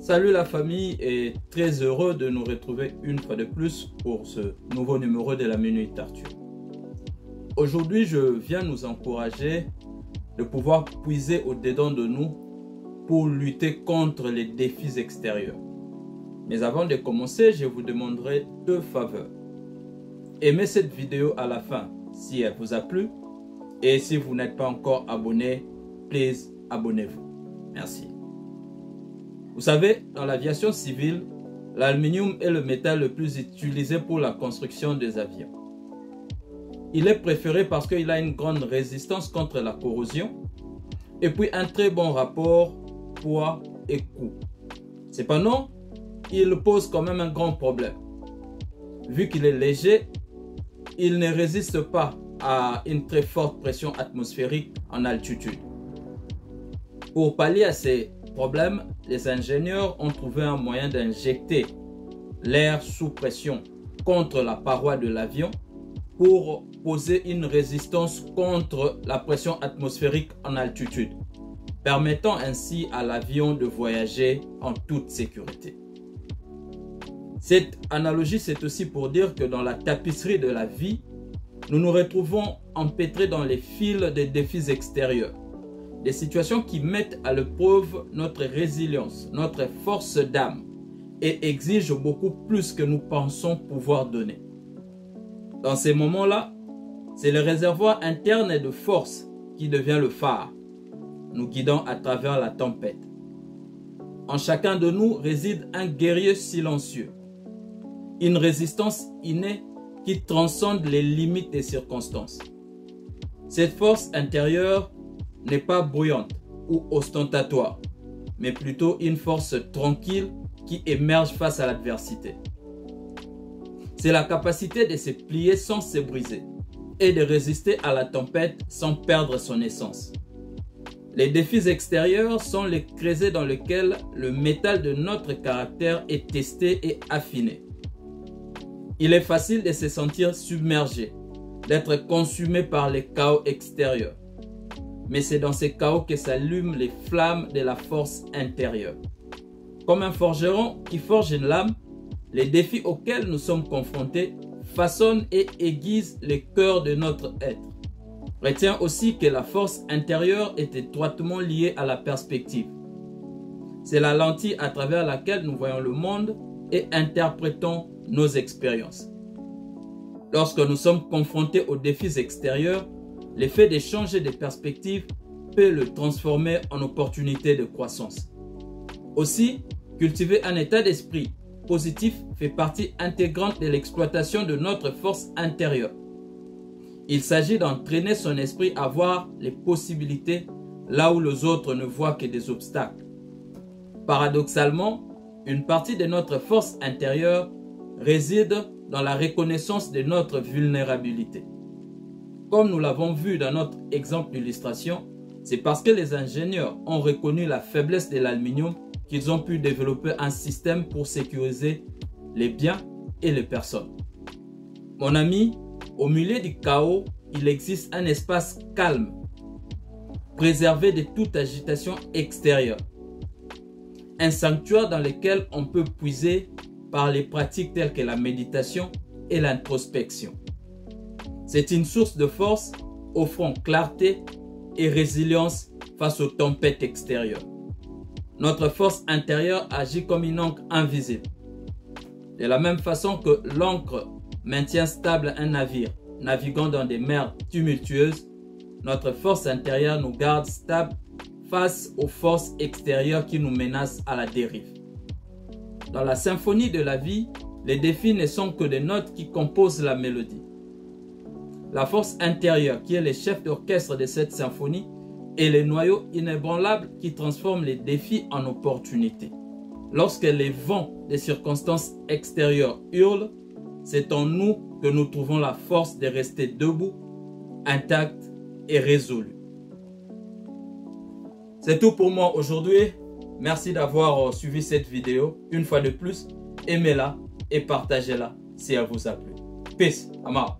Salut la famille et très heureux de nous retrouver une fois de plus pour ce nouveau numéro de la Minute Arthur. Aujourd'hui, je viens nous encourager de pouvoir puiser au-dedans de nous pour lutter contre les défis extérieurs. Mais avant de commencer, je vous demanderai deux faveurs. Aimez cette vidéo à la fin si elle vous a plu et si vous n'êtes pas encore abonné, please abonnez-vous. Merci. Vous savez, dans l'aviation civile, l'aluminium est le métal le plus utilisé pour la construction des avions. Il est préféré parce qu'il a une grande résistance contre la corrosion et puis un très bon rapport poids et coût. Cependant, il pose quand même un grand problème. Vu qu'il est léger, il ne résiste pas à une très forte pression atmosphérique en altitude. Pour pallier à ces problèmes, les ingénieurs ont trouvé un moyen d'injecter l'air sous pression contre la paroi de l'avion pour poser une résistance contre la pression atmosphérique en altitude, permettant ainsi à l'avion de voyager en toute sécurité. Cette analogie, c'est aussi pour dire que dans la tapisserie de la vie, nous nous retrouvons empêtrés dans les fils des défis extérieurs, des situations qui mettent à l'épreuve notre résilience, notre force d'âme et exigent beaucoup plus que nous pensons pouvoir donner. Dans ces moments-là, c'est le réservoir interne de force qui devient le phare, nous guidant à travers la tempête. En chacun de nous réside un guerrier silencieux, une résistance innée qui transcende les limites des circonstances. Cette force intérieure n'est pas bruyante ou ostentatoire, mais plutôt une force tranquille qui émerge face à l'adversité. C'est la capacité de se plier sans se briser et de résister à la tempête sans perdre son essence. Les défis extérieurs sont les creusets dans lesquels le métal de notre caractère est testé et affiné. Il est facile de se sentir submergé, d'être consumé par les chaos extérieurs. Mais c'est dans ces chaos que s'allument les flammes de la force intérieure. Comme un forgeron qui forge une lame, les défis auxquels nous sommes confrontés façonnent et aiguisent les cœurs de notre être. Retiens aussi que la force intérieure est étroitement liée à la perspective. C'est la lentille à travers laquelle nous voyons le monde et interprétons nos expériences. Lorsque nous sommes confrontés aux défis extérieurs, l'effet de changer de perspective peut le transformer en opportunité de croissance. Aussi, cultiver un état d'esprit positif fait partie intégrante de l'exploitation de notre force intérieure. Il s'agit d'entraîner son esprit à voir les possibilités là où les autres ne voient que des obstacles. Paradoxalement, une partie de notre force intérieure réside dans la reconnaissance de notre vulnérabilité. Comme nous l'avons vu dans notre exemple d'illustration, c'est parce que les ingénieurs ont reconnu la faiblesse de l'aluminium qu'ils ont pu développer un système pour sécuriser les biens et les personnes. Mon ami, au milieu du chaos, il existe un espace calme, préservé de toute agitation extérieure. Un sanctuaire dans lequel on peut puiser par les pratiques telles que la méditation et l'introspection. C'est une source de force offrant clarté et résilience face aux tempêtes extérieures. Notre force intérieure agit comme une encre invisible. De la même façon que l'encre maintient stable un navire naviguant dans des mers tumultueuses, notre force intérieure nous garde stable face aux forces extérieures qui nous menacent à la dérive. Dans la symphonie de la vie, les défis ne sont que des notes qui composent la mélodie. La force intérieure, qui est le chef d'orchestre de cette symphonie, est le noyau inébranlable qui transforme les défis en opportunités. Lorsque les vents des circonstances extérieures hurlent, c'est en nous que nous trouvons la force de rester debout, intact et résolu. C'est tout pour moi aujourd'hui. Merci d'avoir suivi cette vidéo. Une fois de plus, aimez-la et partagez-la si elle vous a plu. Peace. Amar.